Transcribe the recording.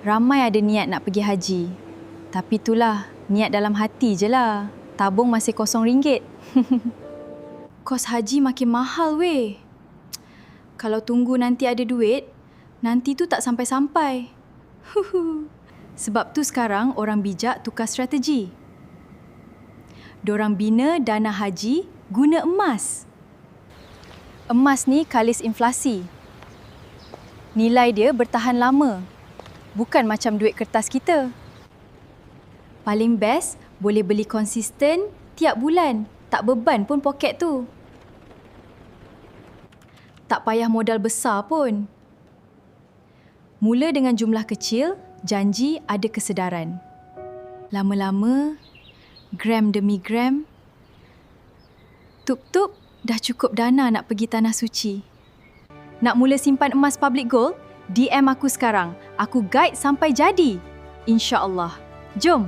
Ramai ada niat nak pergi haji. Tapi itulah, niat dalam hati je lah. Tabung masih RM0. Kos haji makin mahal weh. Kalau tunggu nanti ada duit, nanti tu tak sampai-sampai. Sebab tu sekarang orang bijak tukar strategi. Dorang bina dana haji guna emas. Emas ni kalis inflasi. Nilai dia bertahan lama. Bukan macam duit kertas kita. Paling best, boleh beli konsisten tiap bulan. Tak beban pun poket tu. Tak payah modal besar pun. Mula dengan jumlah kecil, janji ada kesedaran. Lama-lama, gram demi gram, tup-tup dah cukup dana nak pergi Tanah Suci. Nak mula simpan emas public gold? DM aku sekarang. Aku guide sampai jadi. InsyaAllah. Jom!